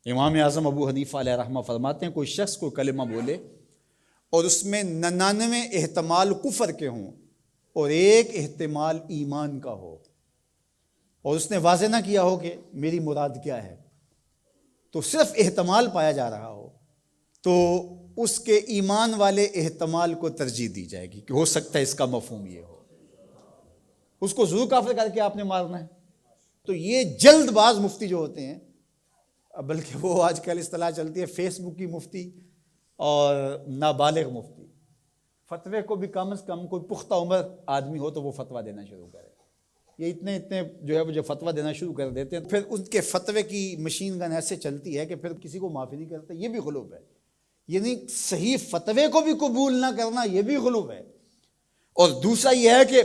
امام اعظم ابو حنیفہ علیہ رحمہ فرماتے ہیں کوئی شخص کوئی کلمہ بولے اور اس میں 99 احتمال کفر کے ہوں اور ایک احتمال ایمان کا ہو، اور اس نے واضح نہ کیا ہو کہ میری مراد کیا ہے، تو صرف احتمال پایا جا رہا ہو، تو اس کے ایمان والے احتمال کو ترجیح دی جائے گی کہ ہو سکتا ہے اس کا مفہوم یہ ہو، اس کو ضرور کافر کر کے آپ نے مارنا ہے۔ تو یہ جلد باز مفتی جو ہوتے ہیں، بلکہ وہ آج کل اصطلاح چلتی ہے فیس بک کی مفتی اور نابالغ مفتی، فتوے کو بھی کم از کم کوئی پختہ عمر آدمی ہو تو وہ فتویٰ دینا شروع کرے۔ یہ اتنے جو ہے وہ جو فتویٰ دینا شروع کر دیتے ہیں، پھر ان کے فتوے کی مشین گن ایسے چلتی ہے کہ پھر کسی کو معافی نہیں کرتے۔ یہ بھی غلو ہے، یعنی صحیح فتوے کو بھی قبول نہ کرنا یہ بھی غلو ہے۔ اور دوسرا یہ ہے کہ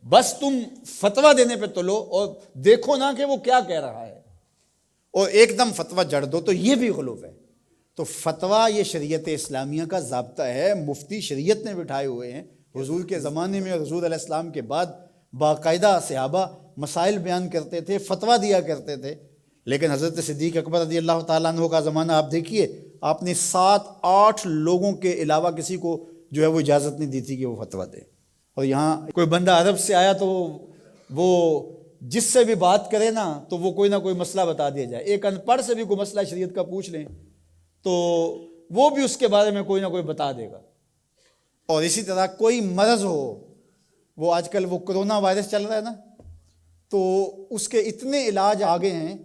بس تم فتویٰ دینے پہ تلو اور دیکھو نہ کہ وہ کیا کہہ رہا ہے اور ایک دم فتویٰ جڑ دو، تو یہ بھی غلو ہے۔ تو فتویٰ یہ شریعت اسلامیہ کا ضابطہ ہے، مفتی شریعت نے بٹھائے ہوئے ہیں۔ حضور کے زمانے میں اور حضور علیہ السلام کے بعد باقاعدہ صحابہ مسائل بیان کرتے تھے، فتویٰ دیا کرتے تھے، لیکن حضرت صدیق اکبر رضی اللہ تعالیٰ عنہ کا زمانہ آپ دیکھیے، آپ نے 7-8 لوگوں کے علاوہ کسی کو جو ہے وہ اجازت نہیں دی تھی کہ وہ فتویٰ دے۔ اور یہاں کوئی بندہ عرب سے آیا تو وہ جس سے بھی بات کرے نا تو وہ کوئی نہ کوئی مسئلہ بتا دیا جائے۔ ایک ان پڑھ سے بھی کوئی مسئلہ شریعت کا پوچھ لیں تو وہ بھی اس کے بارے میں کوئی نہ کوئی بتا دے گا۔ اور اسی طرح کوئی مرض ہو، وہ آج کل وہ کرونا وائرس چل رہا ہے نا، تو اس کے اتنے علاج آگے ہیں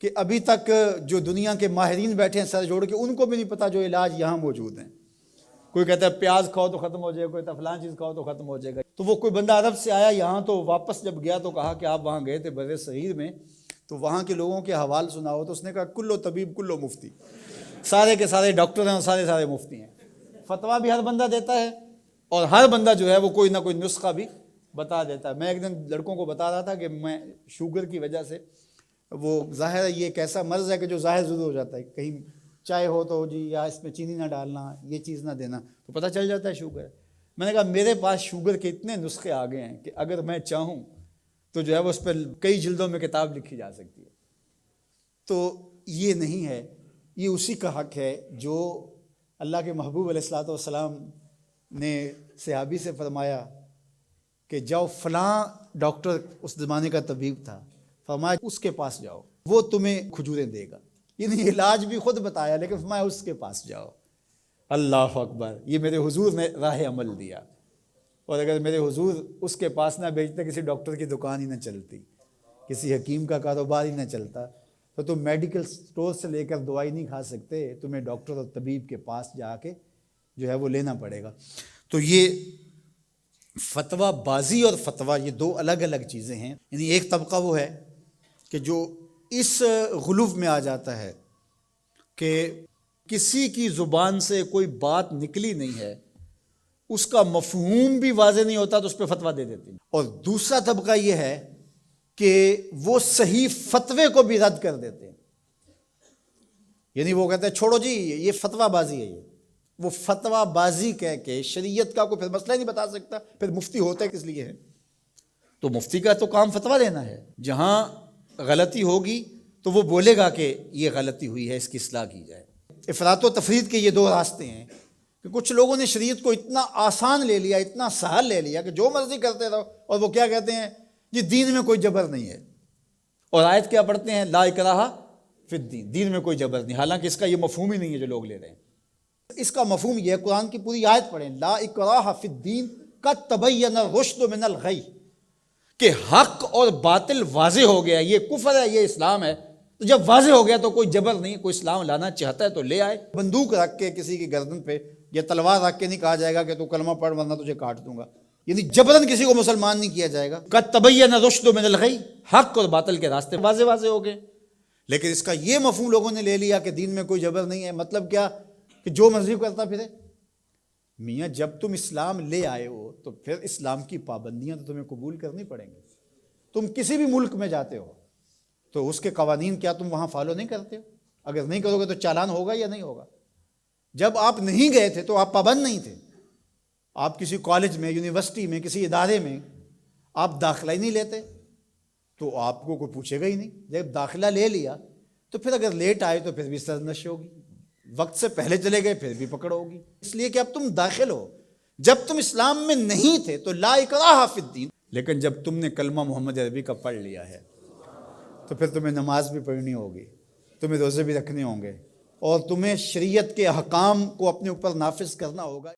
کہ ابھی تک جو دنیا کے ماہرین بیٹھے ہیں سر جوڑ کے، ان کو بھی نہیں پتا جو علاج یہاں موجود ہیں۔ کوئی کہتا ہے پیاز کھاؤ تو ختم ہو جائے گا، کوئی کہتا ہے فلاں چیز کھاؤ تو ختم ہو جائے گا۔ تو وہ کوئی بندہ عرب سے آیا یہاں، تو واپس جب گیا تو کہا کہ آپ وہاں گئے تھے بر صغیر میں، تو وہاں کے لوگوں کے حوال سناؤ، تو اس نے کہا کلو طبیب کلو مفتی، سارے کے سارے ڈاکٹر ہیں اور سارے مفتی ہیں۔ فتویٰ بھی ہر بندہ دیتا ہے اور ہر بندہ جو ہے وہ کوئی نہ کوئی نسخہ بھی بتا دیتا ہے۔ میں ایک دن لڑکوں کو بتا رہا تھا کہ میں شوگر کی وجہ سے، وہ ظاہر ہے یہ ایک ایسا مرض ہے کہ جو ظاہر ضرور ہو جاتا ہے، کہیں چائے ہو تو جی یا اس میں چینی نہ ڈالنا، یہ چیز نہ دینا، تو پتہ چل جاتا ہے شوگر ہے۔ میں نے کہا میرے پاس شوگر کے اتنے نسخے آ گئے ہیں کہ اگر میں چاہوں تو جو ہے وہ اس پر کئی جلدوں میں کتاب لکھی جا سکتی ہے۔ تو یہ نہیں ہے، یہ اسی کا حق ہے جو اللہ کے محبوب علیہ الصلوۃ والسلام نے صحابی سے فرمایا کہ جاؤ فلاں ڈاکٹر، اس زمانے کا طبیب تھا، فرمایا اس کے پاس جاؤ، وہ تمہیں کھجوریں دے گا۔ یعنی علاج بھی خود بتایا لیکن فرمایا اس کے پاس جاؤ۔ اللہ اکبر، یہ میرے حضور نے راہ عمل دیا، اور اگر میرے حضور اس کے پاس نہ بھیجتے، کسی ڈاکٹر کی دکان ہی نہ چلتی، کسی حکیم کا کاروبار ہی نہ چلتا، تو تم میڈیکل سٹور سے لے کر دوائی نہیں کھا سکتے، تمہیں ڈاکٹر اور طبیب کے پاس جا کے جو ہے وہ لینا پڑے گا۔ تو یہ فتویٰ بازی اور فتویٰ یہ دو الگ الگ چیزیں ہیں۔ یعنی ایک طبقہ وہ ہے کہ جو اس غلو میں آ جاتا ہے کہ کسی کی زبان سے کوئی بات نکلی نہیں ہے، اس کا مفہوم بھی واضح نہیں ہوتا تو اس پہ فتویٰ دے دیتے ہیں۔ اور دوسرا طبقہ یہ ہے کہ وہ صحیح فتوے کو بھی رد کر دیتے ہیں، یعنی وہ کہتے ہیں چھوڑو جی یہ فتویٰ بازی ہے، یہ وہ فتویٰ بازی کہہ کے شریعت کا کوئی پھر مسئلہ ہی نہیں بتا سکتا، پھر مفتی ہوتا ہے کس لیے ہے؟ تو مفتی کا تو کام فتویٰ دینا ہے، جہاں غلطی ہوگی تو وہ بولے گا کہ یہ غلطی ہوئی ہے، اس کی اصلاح کی جائے۔ افراط و تفرید کے یہ دو راستے ہیں کہ کچھ لوگوں نے شریعت کو اتنا آسان لے لیا، اتنا سہل لے لیا کہ جو مرضی کرتے رہو، اور وہ کیا کہتے ہیں جی دین میں کوئی جبر نہیں ہے، اور آیت کیا پڑھتے ہیں لا اکراہ فی الدین، دین میں کوئی جبر نہیں، حالانکہ اس کا یہ مفہوم ہی نہیں ہے جو لوگ لے رہے ہیں۔ اس کا مفہوم یہ ہے، قرآن کی پوری آیت پڑھیں، لا اکراہ فی الدین قد تبین الرشد من الغی، کہ حق اور باطل واضح ہو گیا، یہ کفر ہے یہ اسلام ہے، تو جب واضح ہو گیا تو کوئی جبر نہیں، کوئی اسلام لانا چاہتا ہے تو لے آئے۔ بندوق رکھ کے کسی کی گردن پہ یا تلوار رکھ کے نہیں کہا جائے گا کہ تو کلمہ پڑھ ورنہ تجھے کاٹ دوں گا، یعنی جبرن کسی کو مسلمان نہیں کیا جائے گا۔ قد تبین الرشد من الغی، حق اور باطل کے راستے واضح ہو گئے۔ لیکن اس کا یہ مفہوم لوگوں نے لے لیا کہ دین میں کوئی جبر نہیں ہے، مطلب کیا کہ جو مرضی کرتا پھرے۔ میاں جب تم اسلام لے آئے ہو تو پھر اسلام کی پابندیاں تو تمہیں قبول کرنی پڑیں گی۔ تم کسی بھی ملک میں جاتے ہو تو اس کے قوانین کیا تم وہاں فالو نہیں کرتے ہو؟ اگر نہیں کرو گے تو چالان ہوگا یا نہیں ہوگا؟ جب آپ نہیں گئے تھے تو آپ پابند نہیں تھے، آپ کسی کالج میں، یونیورسٹی میں، کسی ادارے میں آپ داخلہ ہی نہیں لیتے تو آپ کو کوئی پوچھے گا ہی نہیں۔ جب داخلہ لے لیا تو پھر اگر لیٹ آئے تو پھر بھی سرنش ہوگی، وقت سے پہلے چلے گئے پھر بھی پکڑ ہوگی، اس لیے کہ اب تم داخل ہو۔ جب تم اسلام میں نہیں تھے تو لا اکراہ فی الدین، لیکن جب تم نے کلمہ محمد عربی کا پڑھ لیا ہے تو پھر تمہیں نماز بھی پڑھنی ہوگی، تمہیں روزے بھی رکھنے ہوں گے، اور تمہیں شریعت کے احکام کو اپنے اوپر نافذ کرنا ہوگا۔